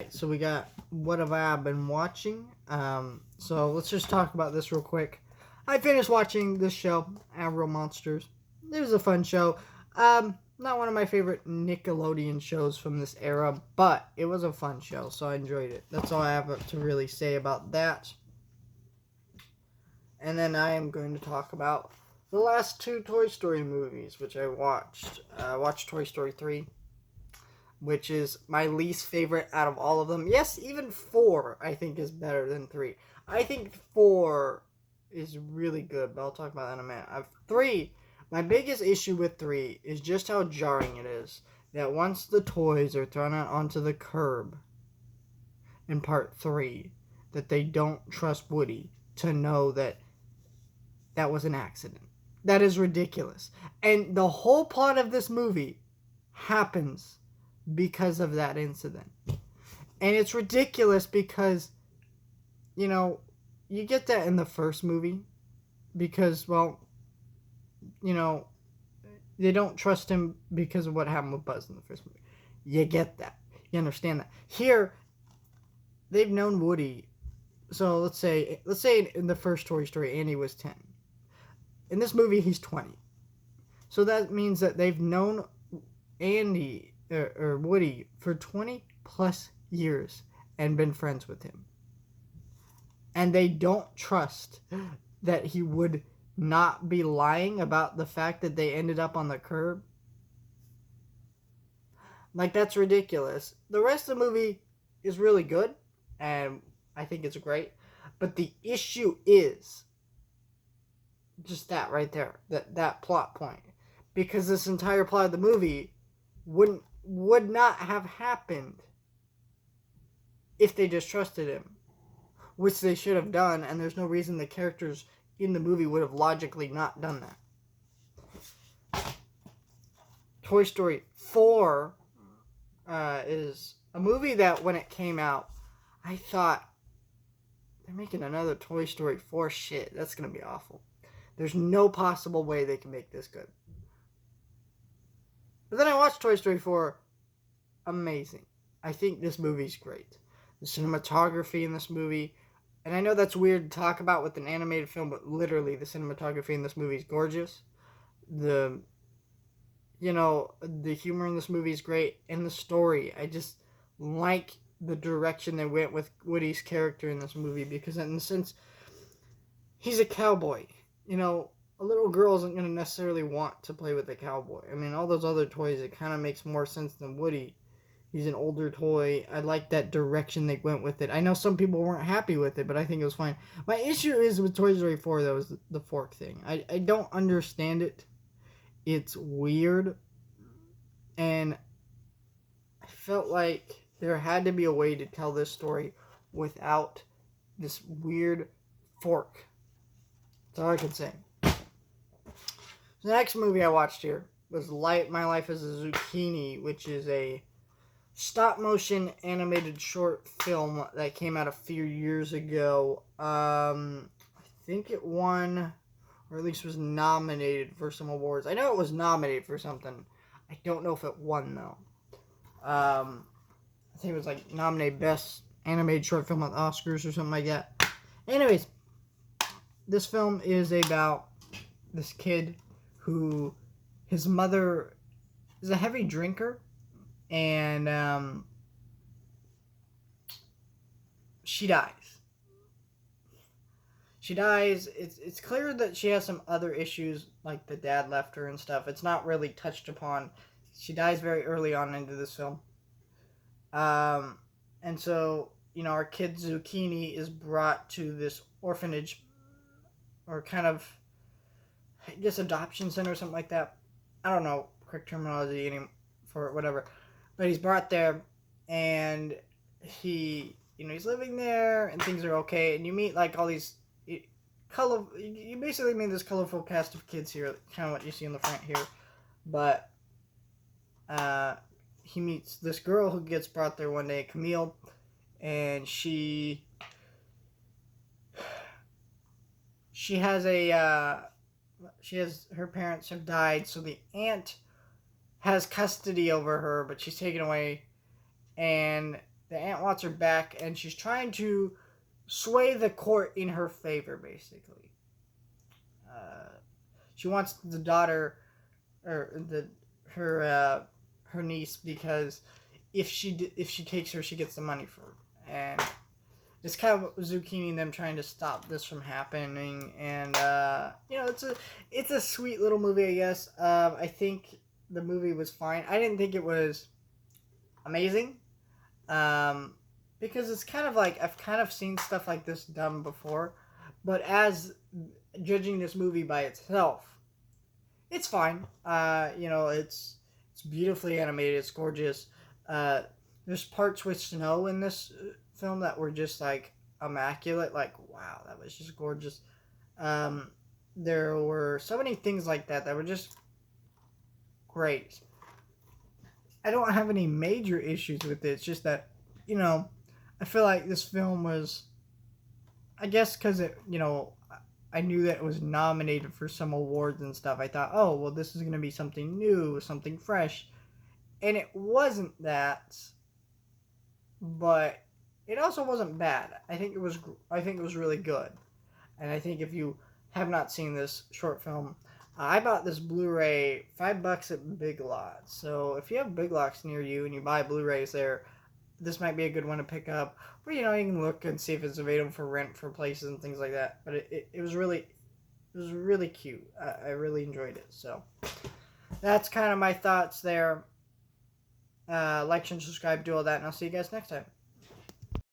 Alright, so we got what have I been watching? So let's just talk about this real quick. I finished watching this show, Avril Monsters. It was a fun show. Not one of my favorite Nickelodeon shows from this era, but it was a fun show, so I enjoyed it. That's all I have to really say about that. And then I am going to talk about the last two Toy Story movies, which I watched. I watched Toy Story 3, which is my least favorite out of all of them. Yes, even 4 I think is better than 3. I think 4 is really good, but I'll talk about that in a minute. 3, my biggest issue with 3 is just how jarring it is. That once the toys are thrown out onto the curb in part 3, that they don't trust Woody to know that that was an accident. That is ridiculous. And the whole plot of this movie happens because of that incident. And it's ridiculous because, you get that in the first movie because, they don't trust him because of what happened with Buzz in the first movie. You get that. You understand that. Here, they've known Woody. So let's say in the first Toy Story, Andy was 10. In this movie, he's 20. So that means that they've known Andy or Woody for 20 plus years and been friends with him. And they don't trust that he would not be lying about the fact that they ended up on the curb. Like, that's ridiculous. The rest of the movie is really good, and I think it's great. But the issue is just that right there, that plot point. Because this entire plot of the movie would not have happened if they just trusted him, which they should have done, and there's no reason the characters in the movie would have logically not done that. Toy Story 4 is a movie that when it came out, I thought, they're making another Toy Story 4 shit. That's going to be awful. There's no possible way they can make this good. But then I watched Toy Story 4. Amazing. I think this movie's great. The cinematography in this movie, and I know that's weird to talk about with an animated film, but literally the cinematography in this movie is gorgeous. The humor in this movie is great, and the story, I just like the direction they went with Woody's character in this movie, because in a sense, he's a cowboy. A little girl isn't going to necessarily want to play with a cowboy. I mean, all those other toys, it kind of makes more sense than Woody. He's an older toy. I like that direction they went with it. I know some people weren't happy with it, but I think it was fine. My issue is with Toy Story 4, though, is the fork thing. I don't understand it. It's weird. And I felt like there had to be a way to tell this story without this weird fork. That's all I can say. The next movie I watched here was My Life as a Zucchini, which is a stop-motion animated short film that came out a few years ago. I think it won, or at least was nominated for some awards. I know it was nominated for something. I don't know if it won, though. I think it was nominated Best Animated Short Film at the Oscars or something like that. Anyways, this film is about this kid who, his mother is a heavy drinker, and she dies. It's clear that she has some other issues, like the dad left her and stuff. It's not really touched upon. She dies very early on into this film. And so, our kid Zucchini is brought to this orphanage, or kind of, I guess, adoption center or something like that. I don't know correct terminology for whatever. But he's brought there, and he's living there, and things are okay. And you meet all these you basically meet this colorful cast of kids here, kind of what you see on the front here. But he meets this girl who gets brought there one day, Camille, and she has her parents have died, so the aunt has custody over her, but she's taken away, and the aunt wants her back, and she's trying to sway the court in her favor, basically. She wants the daughter, or her niece, because if she takes her, she gets the money for her. And it's kind of Zucchini and them trying to stop this from happening. And it's a sweet little movie, I guess. I think the movie was fine. I didn't think it was amazing, because it's kind of like I've kind of seen stuff like this done before, but as judging this movie by itself, it's fine. It's beautifully animated. It's gorgeous. There's parts with snow in this film that were just like immaculate. Like, wow, that was just gorgeous. There were so many things like that were just great. I don't have any major issues with it. It's just that, I feel like this film was, I guess because I knew that it was nominated for some awards and stuff. I thought, oh, well, this is going to be something new, something fresh. And it wasn't that, but it also wasn't bad. I think it was really good. And I think if you have not seen this short film, I bought this Blu-ray $5 at Big Lots. So if you have Big Lots near you and you buy Blu-rays there, this might be a good one to pick up. Or you can look and see if it's available for rent for places and things like that. But it was really cute. I really enjoyed it. So that's kind of my thoughts there. Like and subscribe, do all that, and I'll see you guys next time.